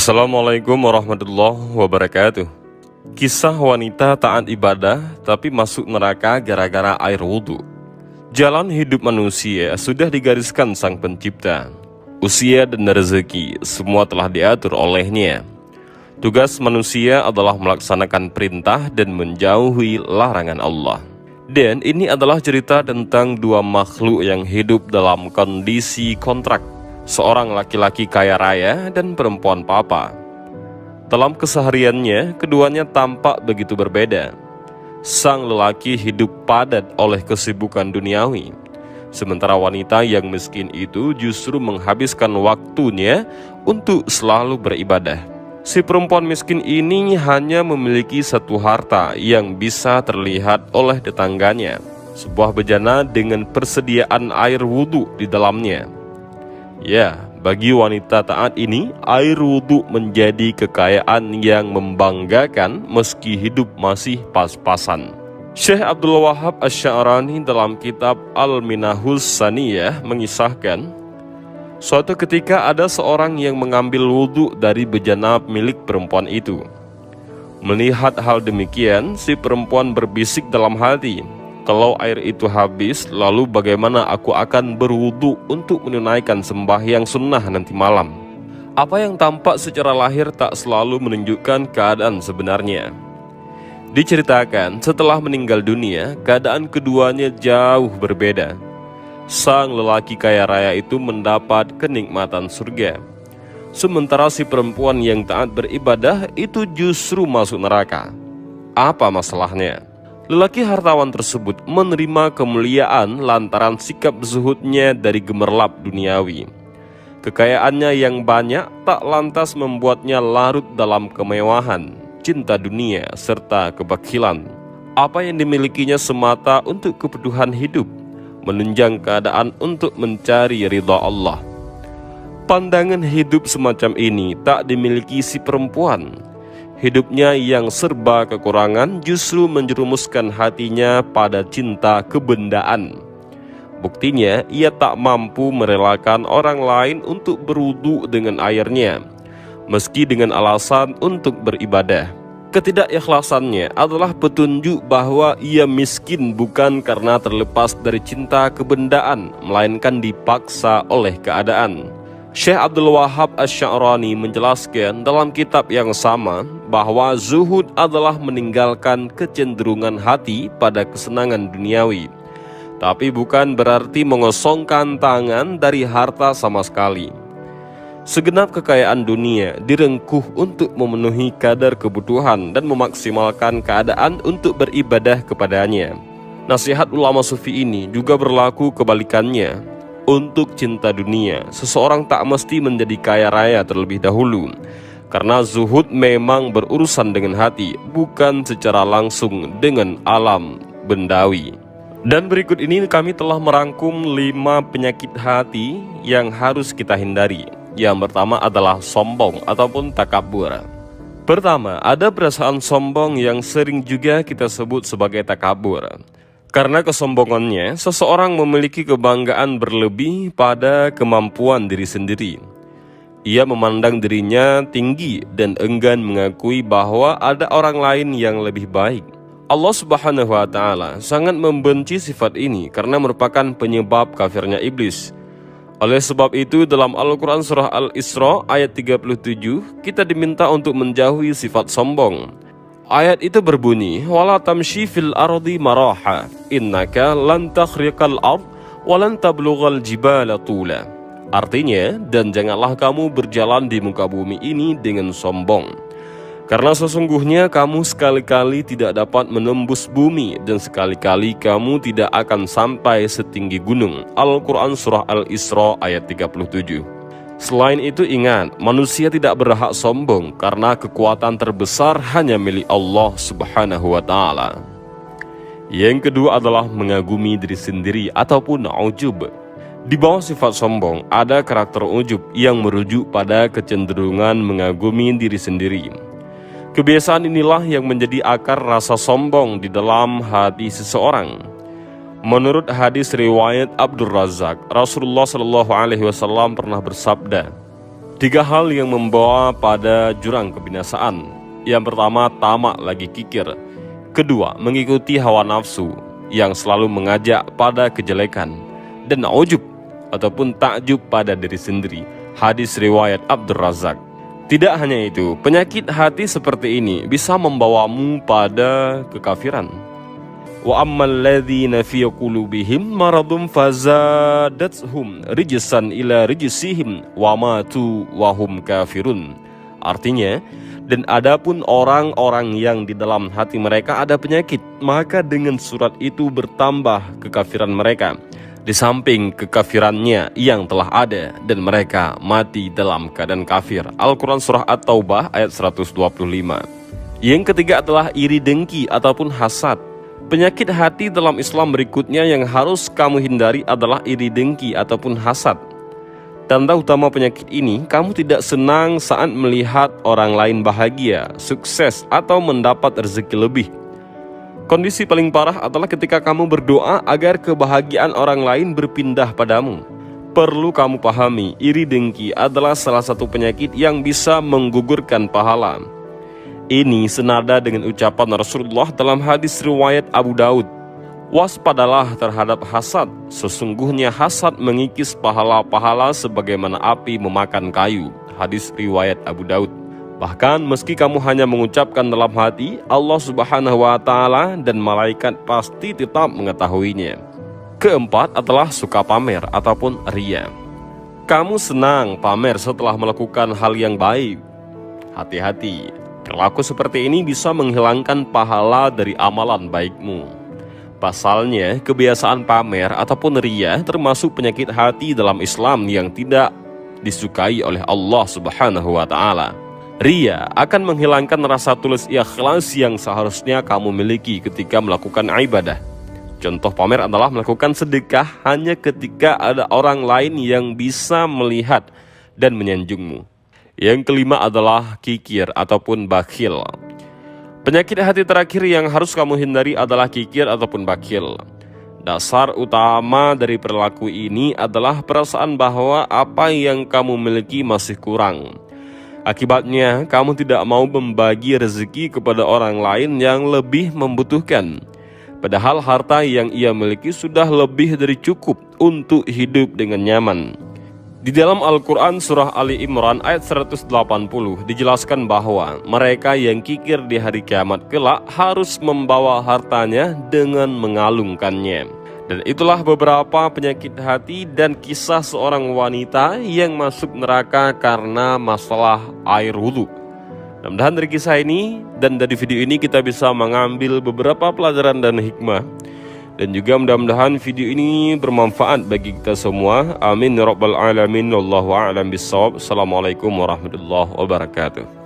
Assalamualaikum warahmatullahi wabarakatuh. Kisah wanita taat ibadah tapi masuk neraka gara-gara air wudhu. Jalan hidup manusia sudah digariskan Sang Pencipta. Usia dan rezeki semua telah diatur olehnya. Tugas manusia adalah melaksanakan perintah dan menjauhi larangan Allah. Dan ini adalah cerita tentang dua makhluk yang hidup dalam kondisi kontrak. Seorang laki-laki kaya raya dan perempuan papa. Dalam kesehariannya, keduanya tampak begitu berbeda. Sang lelaki hidup padat oleh kesibukan duniawi, sementara wanita yang miskin itu justru menghabiskan waktunya untuk selalu beribadah. Si perempuan miskin ini hanya memiliki satu harta yang bisa terlihat oleh tetangganya, sebuah bejana dengan persediaan air wudhu di dalamnya. Ya, bagi wanita taat ini, air wudhu menjadi kekayaan yang membanggakan meski hidup masih pas-pasan. Syekh Abdul Wahab Asy-Sya'rani dalam kitab Al-Minahus Saniyah mengisahkan, suatu ketika ada seorang yang mengambil wudhu dari bejana milik perempuan itu. Melihat hal demikian, si perempuan berbisik dalam hati, kalau air itu habis, lalu bagaimana aku akan berwudu untuk menunaikan sembahyang sunnah nanti malam? Apa yang tampak secara lahir tak selalu menunjukkan keadaan sebenarnya. Diceritakan setelah meninggal dunia, keadaan keduanya jauh berbeda. Sang lelaki kaya raya itu mendapat kenikmatan surga, sementara si perempuan yang taat beribadah itu justru masuk neraka. Apa masalahnya? Lelaki hartawan tersebut menerima kemuliaan lantaran sikap zuhudnya dari gemerlap duniawi. Kekayaannya yang banyak tak lantas membuatnya larut dalam kemewahan, cinta dunia, serta kebakilan. Apa yang dimilikinya semata untuk kebutuhan hidup, menunjang keadaan untuk mencari ridha Allah. Pandangan hidup semacam ini tak dimiliki si perempuan. Hidupnya yang serba kekurangan justru menjerumuskan hatinya pada cinta kebendaan. Buktinya, ia tak mampu merelakan orang lain untuk berwudu dengan airnya, meski dengan alasan untuk beribadah. Ketidakikhlasannya adalah petunjuk bahwa ia miskin bukan karena terlepas dari cinta kebendaan, melainkan dipaksa oleh keadaan. Syekh Abdul Wahab Asy-Sya'rani menjelaskan dalam kitab yang sama bahwa zuhud adalah meninggalkan kecenderungan hati pada kesenangan duniawi, tapi bukan berarti mengosongkan tangan dari harta sama sekali. Segenap kekayaan dunia direngkuh untuk memenuhi kadar kebutuhan dan memaksimalkan keadaan untuk beribadah kepadanya. Nasihat ulama sufi ini juga berlaku kebalikannya. Untuk cinta dunia, seseorang tak mesti menjadi kaya raya terlebih dahulu, karena zuhud memang berurusan dengan hati, bukan secara langsung dengan alam bendawi. Dan berikut ini kami telah merangkum 5 penyakit hati yang harus kita hindari. Yang pertama adalah sombong ataupun takabur. Pertama, ada perasaan sombong yang sering juga kita sebut sebagai takabur. Karena kesombongannya, seseorang memiliki kebanggaan berlebih pada kemampuan diri sendiri. Ia memandang dirinya tinggi dan enggan mengakui bahwa ada orang lain yang lebih baik. Allah Subhanahu wa Ta'ala sangat membenci sifat ini karena merupakan penyebab kafirnya iblis. Oleh sebab itu, dalam Al-Quran Surah Al-Isra ayat 37, kita diminta untuk menjauhi sifat sombong. Ayat itu berbunyi, wala tamshi fil ardi maraha innaka lan takhriqal ard wa lan tablughal jibala tula. Artinya, dan janganlah kamu berjalan di muka bumi ini dengan sombong, karena sesungguhnya kamu sekali-kali tidak dapat menembus bumi dan sekali-kali kamu tidak akan sampai setinggi gunung. Al-Quran Surah Al-Isra ayat 37. Selain itu ingat, manusia tidak berhak sombong karena kekuatan terbesar hanya milik Allah Subhanahu wa Ta'ala. Yang kedua adalah mengagumi diri sendiri ataupun ujub. Di bawah sifat sombong ada karakter ujub yang merujuk pada kecenderungan mengagumi diri sendiri. Kebiasaan inilah yang menjadi akar rasa sombong di dalam hati seseorang. Menurut hadis riwayat Abdul Razak, Rasulullah SAW pernah bersabda, Tiga hal yang membawa pada jurang kebinasaan. Yang pertama, tamak lagi kikir. Kedua, mengikuti hawa nafsu yang selalu mengajak pada kejelekan. Dan ujub ataupun takjub pada diri sendiri. Hadis riwayat Abdur Razak. Tidak hanya itu, penyakit hati seperti ini bisa membawamu pada kekafiran. Wa ammal ladzina fi qulubihim maradun fazadathum rijsan ila rijsihim wa matu wa hum kafirun. Artinya, dan adapun orang-orang yang di dalam hati mereka ada penyakit, maka dengan surat itu bertambah kekafiran mereka, di samping kekafirannya yang telah ada, dan mereka mati dalam keadaan kafir. Al-Quran Surah At-Taubah ayat 125. Yang ketiga adalah iri dengki ataupun hasad. Penyakit hati dalam Islam berikutnya yang harus kamu hindari adalah iri dengki ataupun hasad. Tanda utama penyakit ini, kamu tidak senang saat melihat orang lain bahagia, sukses, atau mendapat rezeki lebih. Kondisi paling parah adalah ketika kamu berdoa agar kebahagiaan orang lain berpindah padamu. Perlu kamu pahami, iri dengki adalah salah satu penyakit yang bisa menggugurkan pahala. Ini senada dengan ucapan Rasulullah dalam hadis riwayat Abu Daud. Waspadalah terhadap hasad, sesungguhnya hasad mengikis pahala-pahala sebagaimana api memakan kayu. Hadis riwayat Abu Daud. Bahkan meski kamu hanya mengucapkan dalam hati, Allah Subhanahu wa Ta'ala dan malaikat pasti tetap mengetahuinya. Keempat adalah suka pamer ataupun riya. Kamu senang pamer setelah melakukan hal yang baik. Hati-hati, perilaku seperti ini bisa menghilangkan pahala dari amalan baikmu. Pasalnya, kebiasaan pamer ataupun riya termasuk penyakit hati dalam Islam yang tidak disukai oleh Allah Subhanahu wa Ta'ala. Riya akan menghilangkan rasa tulus ikhlas yang seharusnya kamu miliki ketika melakukan ibadah. Contoh pamer adalah melakukan sedekah hanya ketika ada orang lain yang bisa melihat dan menyanjungmu. Yang kelima adalah kikir ataupun bakhil. Penyakit hati terakhir yang harus kamu hindari adalah kikir ataupun bakhil. Dasar utama dari perilaku ini adalah perasaan bahwa apa yang kamu miliki masih kurang. Akibatnya, kamu tidak mau membagi rezeki kepada orang lain yang lebih membutuhkan. Padahal harta yang ia miliki sudah lebih dari cukup untuk hidup dengan nyaman. Di dalam Al-Quran Surah Ali Imran ayat 180 dijelaskan bahwa mereka yang kikir di hari kiamat kelak harus membawa hartanya dengan mengalungkannya. Dan itulah beberapa penyakit hati dan kisah seorang wanita yang masuk neraka karena masalah air wudhu. Mudah-mudahan dari kisah ini dan dari video ini kita bisa mengambil beberapa pelajaran dan hikmah. Dan juga mudah-mudahan video ini bermanfaat bagi kita semua. Amin ya rabbal alamin. Wallahu a'lam bissawab. Assalamualaikum warahmatullahi wabarakatuh.